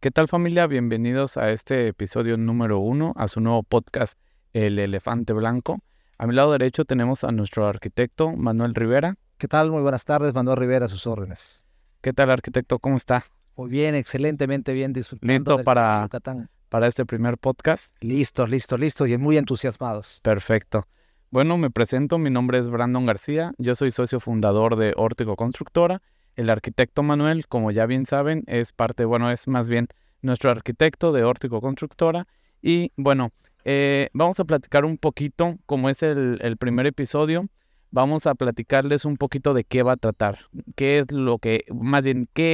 ¿Qué tal, familia? Bienvenidos a este episodio número 1, a su nuevo podcast, El Elefante Blanco. A mi lado derecho tenemos a nuestro arquitecto, Manuel Rivera. ¿Qué tal? Muy buenas tardes, Manuel Rivera, a sus órdenes. ¿Qué tal, arquitecto? ¿Cómo está? Muy bien, excelentemente bien, disfrutando ¿Listo del clima de para Yucatán. este primer podcast? Listos y muy entusiasmados. Perfecto. Bueno, me presento, mi nombre es Brandon García, yo soy socio fundador de Órtico Constructora. El arquitecto Manuel, como ya bien saben, es más bien nuestro arquitecto de Órtico Constructora. Y bueno, vamos a platicar un poquito, como es el primer episodio, vamos a platicarles un poquito de qué va a tratar, qué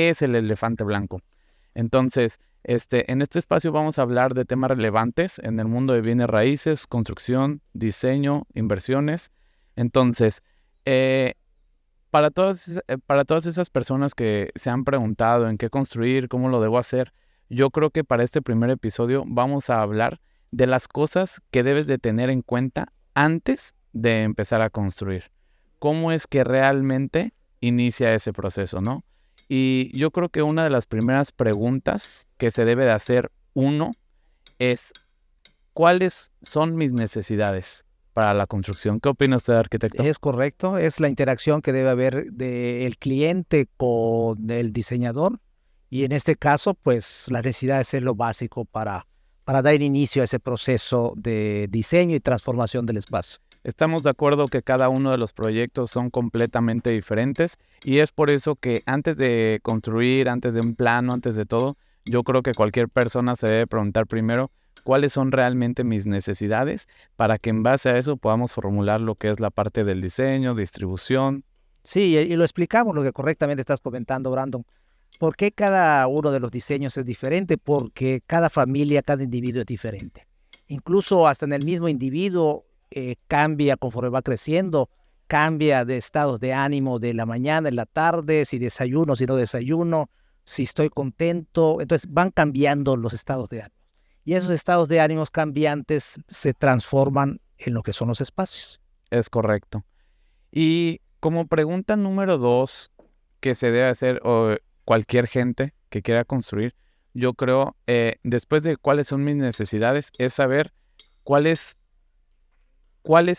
es el elefante blanco. Entonces, en este espacio vamos a hablar de temas relevantes en el mundo de bienes raíces, construcción, diseño, inversiones. Entonces, para todas esas personas que se han preguntado en qué construir, cómo lo debo hacer, yo creo que para este primer episodio vamos a hablar de las cosas que debes de tener en cuenta antes de empezar a construir. ¿Cómo es que realmente inicia ese proceso, no? Y yo creo que una de las primeras preguntas que se debe de hacer uno es, ¿cuáles son mis necesidades para la construcción? ¿Qué opina usted, arquitecto? Es correcto, es la interacción que debe haber del cliente con el diseñador y en este caso, pues la necesidad de ser lo básico para dar inicio a ese proceso de diseño y transformación del espacio. Estamos de acuerdo que cada uno de los proyectos son completamente diferentes y es por eso que antes de construir, antes de un plano, antes de todo, yo creo que cualquier persona se debe preguntar primero cuáles son realmente mis necesidades para que en base a eso podamos formular lo que es la parte del diseño, distribución. Sí, y lo explicamos lo que correctamente estás comentando, Brandon. ¿Por qué cada uno de los diseños es diferente? Porque cada familia, cada individuo es diferente. Incluso hasta en el mismo individuo cambia conforme va creciendo, cambia de estados de ánimo de la mañana, en la tarde, si desayuno, si no desayuno, si estoy contento. Entonces van cambiando los estados de ánimo. Y esos estados de ánimos cambiantes se transforman en lo que son los espacios. Es correcto. Y como pregunta número 2 que se debe hacer cualquier gente que quiera construir, yo creo, después de cuáles son mis necesidades, es saber cuál es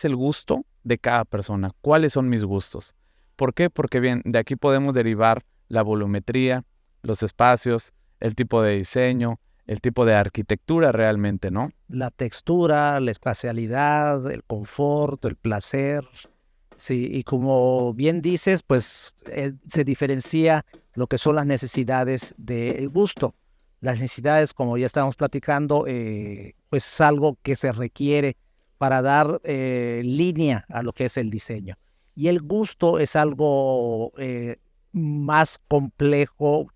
el gusto de cada persona, cuáles son mis gustos. ¿Por qué? Porque bien, de aquí podemos derivar la volumetría, los espacios, el tipo de diseño, el tipo de arquitectura realmente, ¿no? La textura, la espacialidad, el confort, el placer. Sí, y como bien dices, pues se diferencia lo que son las necesidades del gusto. Las necesidades, como ya estábamos platicando, pues es algo que se requiere para dar línea a lo que es el diseño. Y el gusto es algo más complejo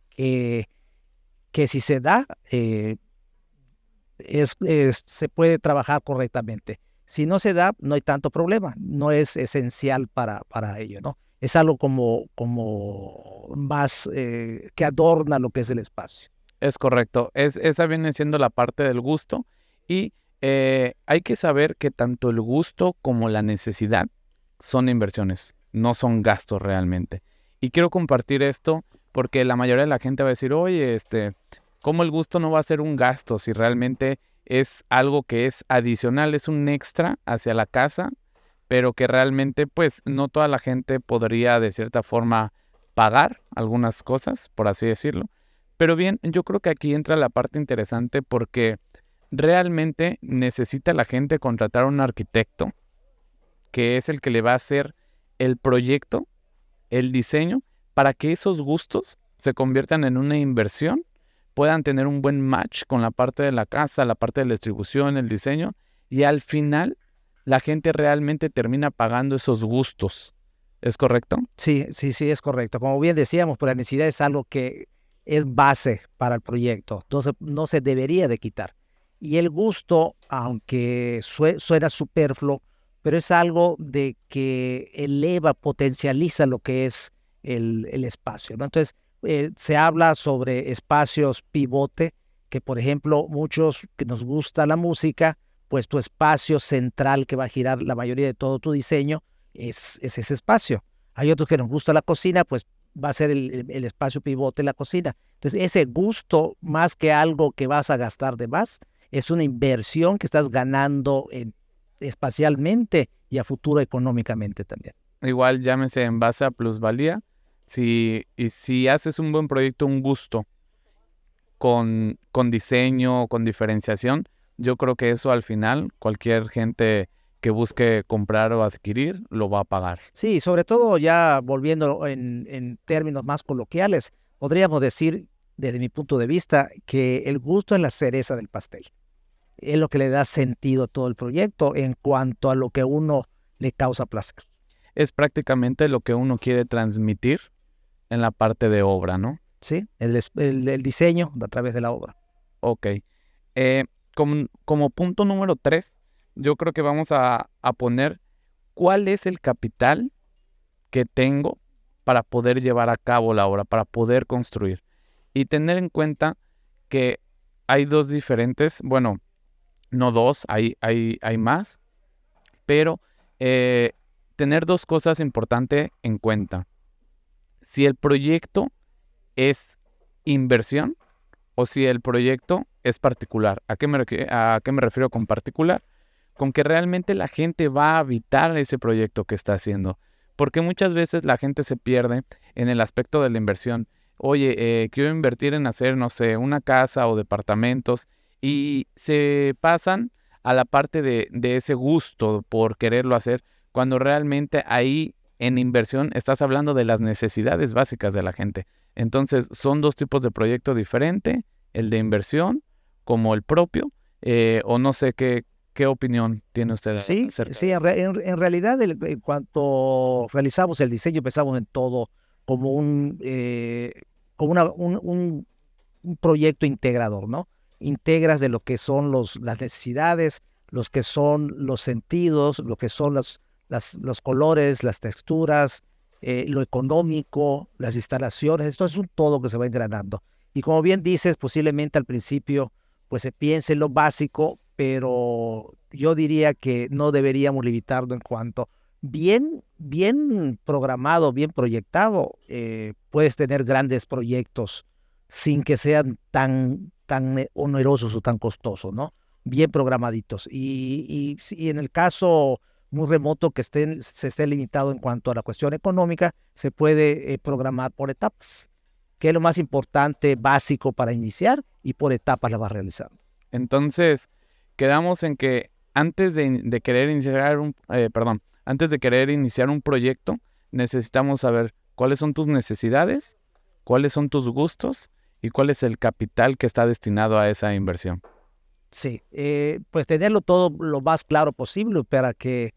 que si se da, se puede trabajar correctamente. Si no se da, no hay tanto problema, no es esencial para ello, ¿no? Es algo como más que adorna lo que es el espacio. Es correcto. Esa viene siendo la parte del gusto y hay que saber que tanto el gusto como la necesidad son inversiones, no son gastos realmente. Y quiero compartir esto porque la mayoría de la gente va a decir, oye, ¿cómo el gusto no va a ser un gasto si realmente es algo que es adicional, es un extra hacia la casa, pero que realmente pues no toda la gente podría de cierta forma pagar algunas cosas, por así decirlo? Pero bien, yo creo que aquí entra la parte interesante porque realmente necesita la gente contratar a un arquitecto que es el que le va a hacer el proyecto, el diseño, para que esos gustos se conviertan en una inversión, puedan tener un buen match con la parte de la casa, la parte de la distribución, el diseño, y al final la gente realmente termina pagando esos gustos. ¿Es correcto? Sí, es correcto. Como bien decíamos, pues la necesidad es algo que es base para el proyecto, entonces no se debería de quitar. Y el gusto, aunque suena superfluo, pero es algo de que eleva, potencializa lo que es el espacio, ¿no? Entonces, se habla sobre espacios pivote, que por ejemplo, muchos que nos gusta la música, pues tu espacio central que va a girar la mayoría de todo tu diseño es ese espacio. Hay otros que nos gusta la cocina, pues va a ser el espacio pivote en la cocina. Entonces, ese gusto, más que algo que vas a gastar de más, es una inversión que estás ganando espacialmente y a futuro económicamente también. Igual llámese en base a plusvalía. Si haces un buen proyecto, un gusto, con diseño, con diferenciación, yo creo que eso al final cualquier gente que busque comprar o adquirir lo va a pagar. Sí, sobre todo ya volviendo en términos más coloquiales, podríamos decir, desde mi punto de vista, que el gusto es la cereza del pastel. Es lo que le da sentido a todo el proyecto en cuanto a lo que a uno le causa placer. Es prácticamente lo que uno quiere transmitir en la parte de obra, ¿no? ¿Sí? El diseño a través de la obra. Ok. Como punto número 3, yo creo que vamos a poner cuál es el capital que tengo para poder llevar a cabo la obra, para poder construir. Y tener en cuenta que hay dos diferentes, bueno, no dos, hay más, pero tener dos cosas importantes en cuenta. Si el proyecto es inversión o si el proyecto es particular. ¿A qué me refiero con particular? Con que realmente la gente va a habitar ese proyecto que está haciendo. Porque muchas veces la gente se pierde en el aspecto de la inversión. Oye, quiero invertir en hacer, no sé, una casa o departamentos y se pasan a la parte de ese gusto por quererlo hacer, cuando realmente ahí en inversión estás hablando de las necesidades básicas de la gente. Entonces son dos tipos de proyecto diferente, el de inversión como el propio, o no sé qué opinión tiene usted Sí, acerca sí, de esto. en realidad en cuanto realizamos el diseño pensamos en todo como como un proyecto integrador, ¿no? Integras de lo que son las necesidades, los que son los sentidos, lo que son los colores, las texturas, lo económico, las instalaciones, esto es un todo que se va engranando. Y como bien dices, posiblemente al principio pues se piense en lo básico, pero yo diría que no deberíamos limitarlo en cuanto bien programado, bien proyectado, puedes tener grandes proyectos sin que sean tan onerosos o tan costosos, ¿no? Bien programaditos. Y en el caso muy remoto que se esté limitado en cuanto a la cuestión económica, se puede programar por etapas, que es lo más importante, básico para iniciar, y por etapas la vas realizando. Entonces, quedamos en que antes de querer antes de querer iniciar un proyecto, necesitamos saber cuáles son tus necesidades, cuáles son tus gustos y cuál es el capital que está destinado a esa inversión. Sí, pues tenerlo todo lo más claro posible para que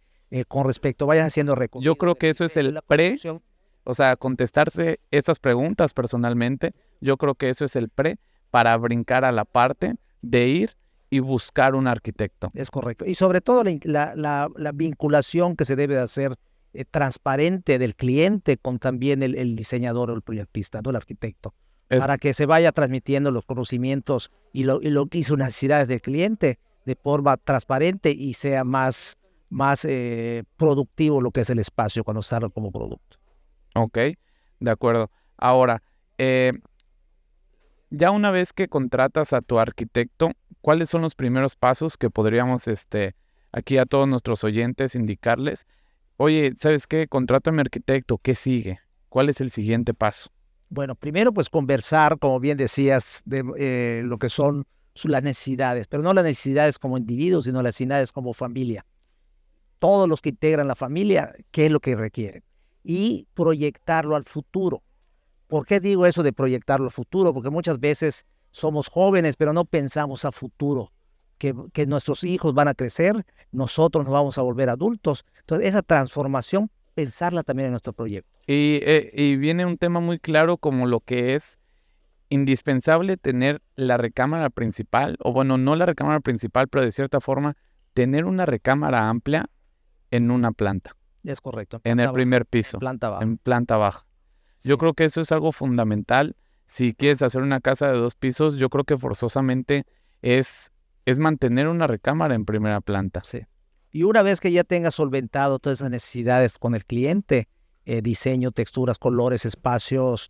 con respecto vayas haciendo Yo recorrido creo del que eso es diseño y el la pre, construcción. o sea, contestarse estas preguntas personalmente, yo creo que eso es el pre para brincar a la parte de ir y buscar un arquitecto. Es correcto. Y sobre todo la vinculación que se debe de hacer transparente del cliente con también el diseñador o el proyectista, no el arquitecto, Es para que se vaya transmitiendo los conocimientos y sus necesidades del cliente de forma transparente y sea más productivo lo que es el espacio cuando sale como producto. Ok, de acuerdo. Ahora, eh, ya una vez que contratas a tu arquitecto, ¿cuáles son los primeros pasos que podríamos, aquí a todos nuestros oyentes indicarles? Oye, ¿sabes qué? Contrato a mi arquitecto, ¿qué sigue? ¿Cuál es el siguiente paso? Bueno, primero pues conversar, como bien decías, de lo que son las necesidades, pero no las necesidades como individuos, sino las necesidades como familia. Todos los que integran la familia, qué es lo que requieren. Y proyectarlo al futuro. ¿Por qué digo eso de proyectarlo al futuro? Porque muchas veces somos jóvenes, pero no pensamos a futuro, que nuestros hijos van a crecer, nosotros nos vamos a volver adultos. Entonces, esa transformación, pensarla también en nuestro proyecto. Y viene un tema muy claro como lo que es indispensable tener la recámara principal, o bueno, no la recámara principal, pero de cierta forma, tener una recámara amplia en una planta, Es correcto, en el primer en piso, planta baja. en planta baja. Yo Sí, creo que eso es algo fundamental. Si quieres hacer una casa de 2 pisos, yo creo que forzosamente es mantener una recámara en primera planta. sí. Y una vez que ya tengas solventado todas esas necesidades con el cliente, diseño, texturas, colores, espacios,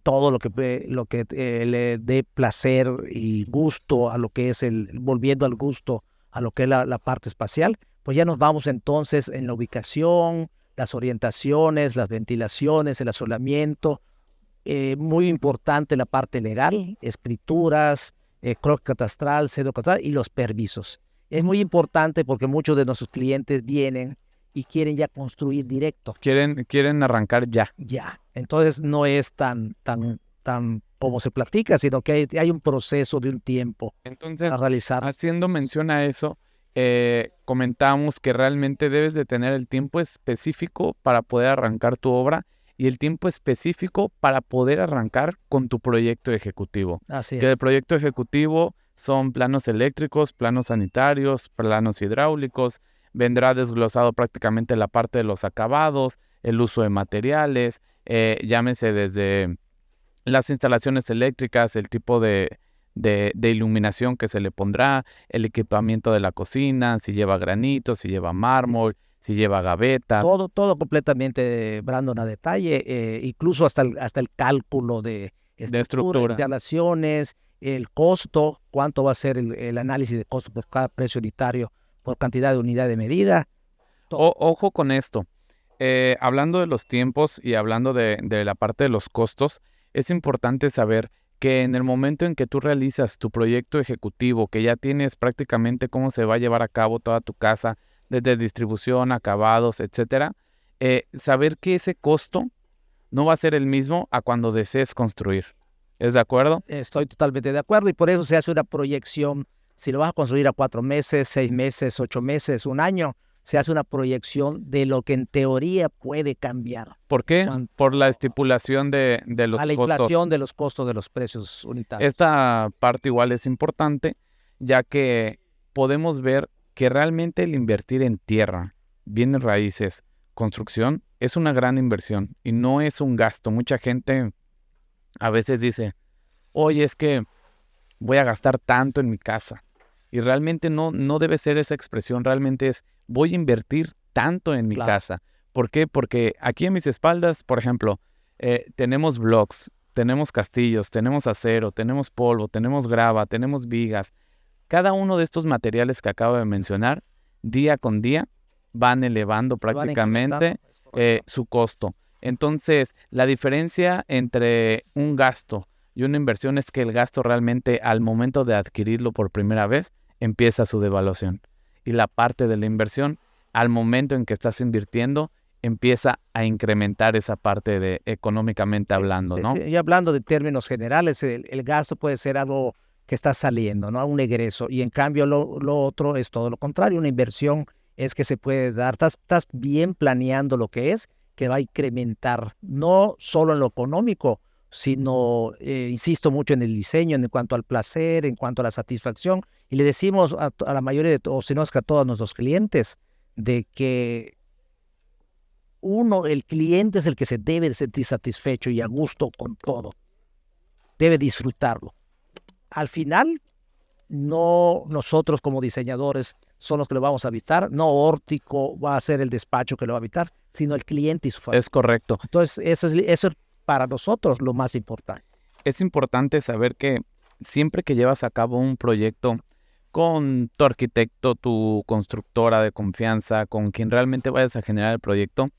todo lo que le dé placer y gusto a lo que es volviendo al gusto a lo que es la parte espacial, pues ya nos vamos entonces en la ubicación, las orientaciones, las ventilaciones, el asolamiento, muy importante la parte legal, escrituras, croquis catastral, cédula catastral y los permisos. Es muy importante porque muchos de nuestros clientes vienen y quieren ya construir directo. Quieren arrancar ya. Ya. Entonces no es tan como se platica, sino que hay un proceso de un tiempo Entonces, a realizar. haciendo mención a eso, comentamos que realmente debes de tener el tiempo específico para poder arrancar tu obra y el tiempo específico para poder arrancar con tu proyecto ejecutivo. Así Que es. el proyecto ejecutivo son planos eléctricos, planos sanitarios, planos hidráulicos, vendrá desglosado prácticamente la parte de los acabados, el uso de materiales, llámese desde las instalaciones eléctricas, el tipo de iluminación que se le pondrá, el equipamiento de la cocina, si lleva granito, si lleva mármol, si lleva gavetas. Todo completamente, Brandon, a detalle, incluso hasta el cálculo de estructuras, instalaciones, el costo, cuánto va a ser el análisis de costo por cada precio unitario, por cantidad de unidad de medida. Ojo con esto. Hablando de los tiempos y hablando de la parte de los costos, es importante saber que en el momento en que tú realizas tu proyecto ejecutivo, que ya tienes prácticamente cómo se va a llevar a cabo toda tu casa, desde distribución, acabados, etcétera, saber que ese costo no va a ser el mismo a cuando desees construir. ¿Es de acuerdo? Estoy totalmente de acuerdo y por eso se hace una proyección. Si lo vas a construir a 4 meses, 6 meses, 8 meses, un año, se hace una proyección de lo que en teoría puede cambiar. ¿Por qué? Por la estipulación de los costos. A la inflación de los costos de los precios unitarios. Esta parte igual es importante, ya que podemos ver que realmente el invertir en tierra, bienes raíces, construcción, es una gran inversión y no es un gasto. Mucha gente a veces dice, oye, es que voy a gastar tanto en mi casa. Y realmente no debe ser esa expresión, realmente es voy a invertir tanto en mi casa. ¿Por qué? Porque aquí en mis espaldas, por ejemplo, tenemos blocks, tenemos castillos, tenemos acero, tenemos polvo, tenemos grava, tenemos vigas. Cada uno de estos materiales que acabo de mencionar, día con día, van elevando prácticamente su costo. Entonces, la diferencia entre un gasto y una inversión es que el gasto realmente al momento de adquirirlo por primera vez empieza su devaluación. Y la parte de la inversión, al momento en que estás invirtiendo, empieza a incrementar esa parte de económicamente hablando, ¿no? Y hablando de términos generales, el gasto puede ser algo que está saliendo, ¿no? Un egreso. Y en cambio lo otro es todo lo contrario. Una inversión es que se puede dar. Estás bien planeando lo que es, que va a incrementar, no solo en lo económico, sino, insisto mucho en el diseño, en cuanto al placer, en cuanto a la satisfacción. Y le decimos a la mayoría de todos, si no es que a todos nuestros clientes, de que el cliente es el que se debe sentir satisfecho y a gusto con todo. Debe disfrutarlo. Al final, no nosotros como diseñadores son los que lo vamos a habitar, no Órtico va a ser el despacho que lo va a habitar, sino el cliente y su familia. Es correcto. Entonces, eso es para nosotros lo más importante. Es importante saber que siempre que llevas a cabo un proyecto con tu arquitecto, tu constructora de confianza, con quien realmente vayas a generar el proyecto,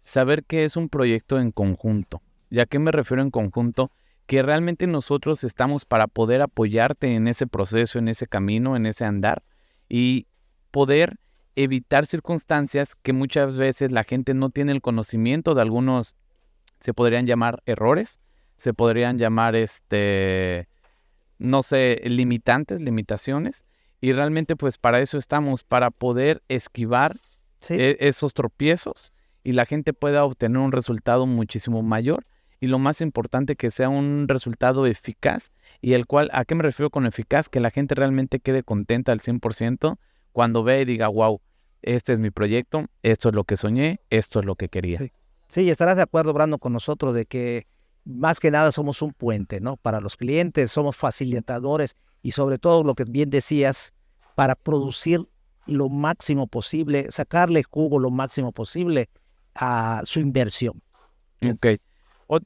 saber que es un proyecto en conjunto. ¿Y a qué me refiero en conjunto? Que realmente nosotros estamos para poder apoyarte en ese proceso, en ese camino, en ese andar y poder evitar circunstancias que muchas veces la gente no tiene el conocimiento de algunos, se podrían llamar errores, se podrían llamar, no sé, limitaciones. Y realmente pues para eso estamos, para poder esquivar esos tropiezos y la gente pueda obtener un resultado muchísimo mayor y lo más importante que sea un resultado eficaz y el cual, ¿a qué me refiero con eficaz? Que la gente realmente quede contenta al 100% cuando ve y diga, wow, este es mi proyecto, esto es lo que soñé, esto es lo que quería. Sí, estarás de acuerdo, Brandon, con nosotros de que más que nada somos un puente, ¿no? Para los clientes, somos facilitadores y sobre todo lo que bien decías, para producir lo máximo posible, sacarle jugo lo máximo posible su inversión. Ok. O-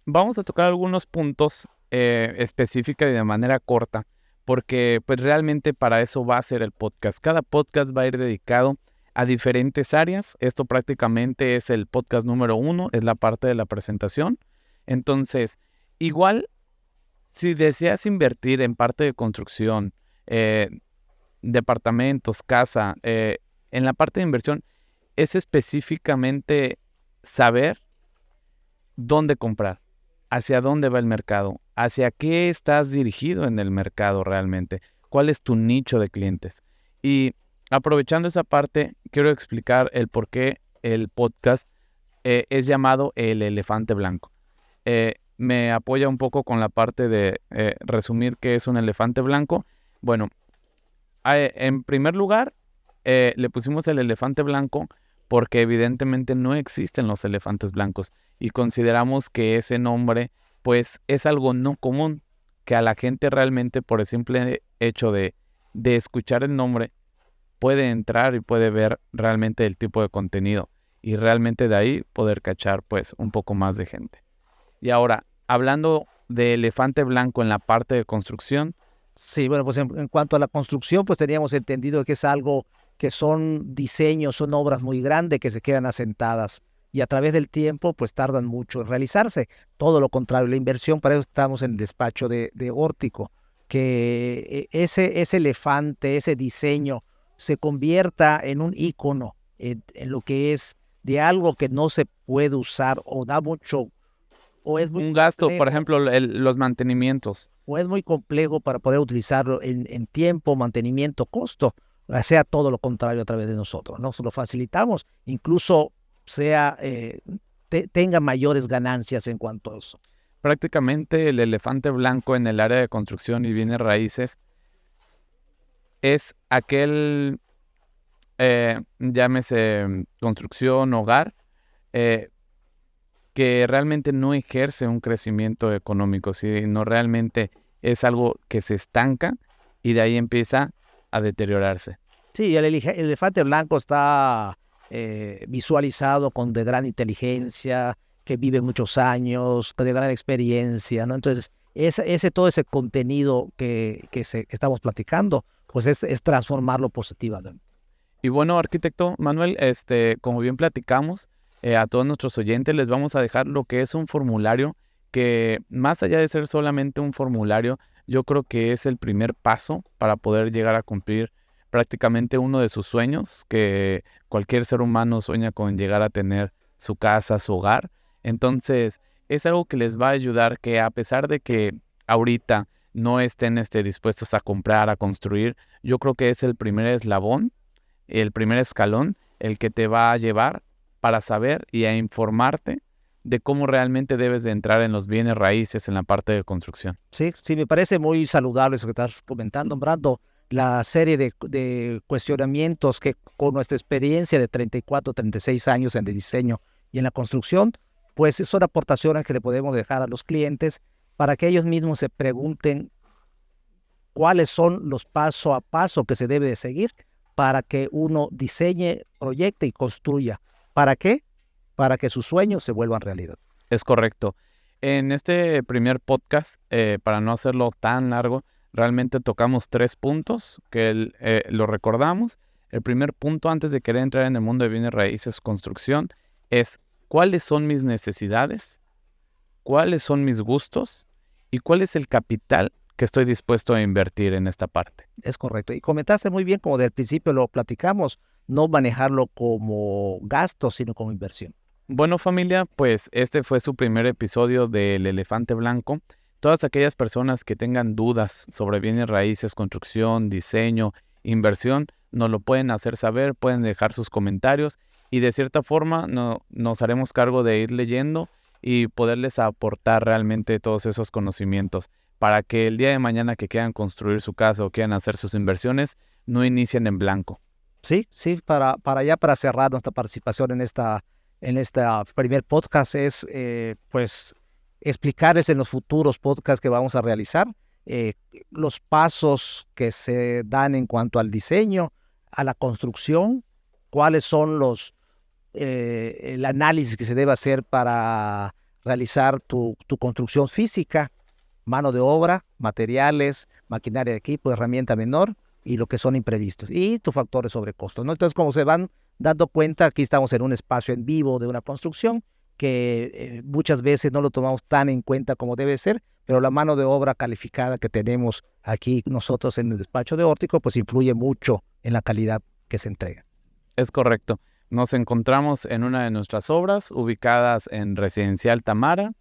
Vamos a tocar algunos puntos específicos y de manera corta, porque pues realmente para eso va a ser el podcast. Cada podcast va a ir dedicado a diferentes áreas. Esto prácticamente es el podcast número 1, es la parte de la presentación. Entonces, igual, si deseas invertir en parte de construcción, eh, departamentos, casa, en la parte de inversión, es específicamente saber dónde comprar, hacia dónde va el mercado, hacia qué estás dirigido en el mercado realmente, cuál es tu nicho de clientes. Y aprovechando esa parte, quiero explicar el por qué el podcast es llamado El Elefante Blanco. Me apoya un poco con la parte de resumir qué es un elefante blanco. Bueno, en primer lugar, le pusimos el elefante blanco porque evidentemente no existen los elefantes blancos y consideramos que ese nombre pues es algo no común, que a la gente realmente por el simple hecho de escuchar el nombre puede entrar y puede ver realmente el tipo de contenido y realmente de ahí poder cachar pues un poco más de gente. Y ahora, hablando de elefante blanco en la parte de construcción. Sí, bueno, pues en cuanto a la construcción, pues teníamos entendido que es algo que son diseños, son obras muy grandes que se quedan asentadas y a través del tiempo, pues tardan mucho en realizarse. Todo lo contrario, la inversión, para eso estamos en el despacho de Órtico, que ese elefante, ese diseño, se convierta en un ícono, en lo que es de algo que no se puede usar o da mucho, o es muy Un gasto, por complejo ejemplo, los mantenimientos. o es muy complejo para poder utilizarlo en tiempo, mantenimiento, costo, sea todo lo contrario a través de nosotros, ¿no? Lo facilitamos, incluso sea, tenga mayores ganancias en cuanto a eso. Prácticamente el elefante blanco en el área de construcción y bienes raíces es aquel, llámese construcción, hogar, eh, que realmente no ejerce un crecimiento económico, sino realmente es algo que se estanca y de ahí empieza a deteriorarse. Sí, el elefante blanco está visualizado con de gran inteligencia, que vive muchos años, de gran experiencia, ¿no? Entonces, todo ese contenido que estamos platicando, pues es transformarlo positivamente. Y bueno, arquitecto Manuel, como bien platicamos, a todos nuestros oyentes les vamos a dejar lo que es un formulario que, más allá de ser solamente un formulario, yo creo que es el primer paso para poder llegar a cumplir prácticamente uno de sus sueños, que cualquier ser humano sueña con llegar a tener su casa, su hogar. Entonces, es algo que les va a ayudar, que a pesar de que ahorita no estén dispuestos a comprar, a construir, yo creo que es el primer eslabón, el primer escalón, el que te va a llevar para saber y a informarte de cómo realmente debes de entrar en los bienes raíces en la parte de construcción. Sí, sí, me parece muy saludable eso que estás comentando, Brando. La serie de cuestionamientos que con nuestra experiencia de 34, 36 años en el diseño y en la construcción, pues son aportaciones que le podemos dejar a los clientes para que ellos mismos se pregunten cuáles son los paso a paso que se debe de seguir para que uno diseñe, proyecte y construya. ¿Para qué? Para que sus sueños se vuelvan realidad. Es correcto. En este primer podcast, para no hacerlo tan largo, realmente tocamos 3 puntos que lo recordamos. El primer punto, antes de querer entrar en el mundo de bienes raíces, construcción, es cuáles son mis necesidades, cuáles son mis gustos y cuál es el capital que estoy dispuesto a invertir en esta parte. Es correcto. Y comentaste muy bien, como del principio lo platicamos, no manejarlo como gasto, sino como inversión. Bueno, familia, pues este fue su primer episodio del Elefante Blanco. Todas aquellas personas que tengan dudas sobre bienes raíces, construcción, diseño, inversión, nos lo pueden hacer saber, pueden dejar sus comentarios y de cierta forma nos haremos cargo de ir leyendo y poderles aportar realmente todos esos conocimientos para que el día de mañana que quieran construir su casa o quieran hacer sus inversiones, no inicien en blanco. Sí, sí, para cerrar nuestra participación en esta primer podcast es, pues, explicarles en los futuros podcasts que vamos a realizar eh, los pasos que se dan en cuanto al diseño, a la construcción, cuáles son el análisis que se debe hacer para realizar tu construcción física, mano de obra, materiales, maquinaria de equipo, herramienta menor y lo que son imprevistos y tus factores sobre costos, ¿no? Entonces, como se van dando cuenta, aquí estamos en un espacio en vivo de una construcción que muchas veces no lo tomamos tan en cuenta como debe ser, pero la mano de obra calificada que tenemos aquí nosotros en el despacho de Órtico, pues influye mucho en la calidad que se entrega. Es correcto. Nos encontramos en una de nuestras obras ubicadas en Residencial Tamara,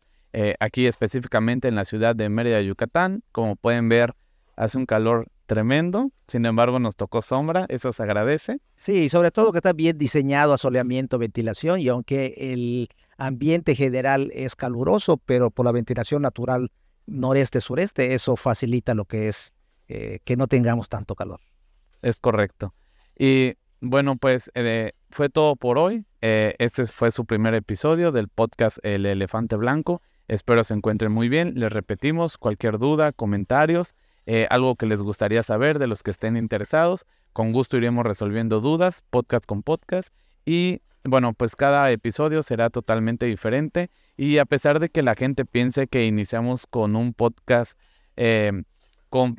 aquí específicamente en la ciudad de Mérida, Yucatán. Como pueden ver, hace un calor tremendo, sin embargo nos tocó sombra, eso se agradece. Sí, sobre todo que está bien diseñado, asoleamiento, ventilación, y aunque el ambiente general es caluroso, pero por la ventilación natural noreste-sureste, eso facilita lo que es que no tengamos tanto calor. Es correcto. Y bueno, pues fue todo por hoy. Este fue su primer episodio del podcast El Elefante Blanco. Espero se encuentren muy bien. Les repetimos, cualquier duda, comentarios, algo que les gustaría saber de los que estén interesados, con gusto iremos resolviendo dudas, podcast con podcast. Y bueno, pues cada episodio será totalmente diferente. Y a pesar de que la gente piense que iniciamos con un podcast con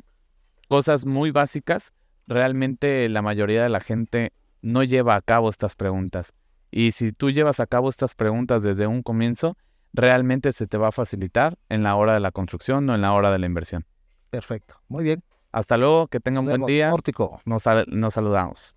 cosas muy básicas, realmente la mayoría de la gente no lleva a cabo estas preguntas. Y si tú llevas a cabo estas preguntas desde un comienzo, realmente se te va a facilitar en la hora de la construcción o en la hora de la inversión. Perfecto, muy bien. Hasta luego, que tengan un buen día. Órtico. Nos saludamos.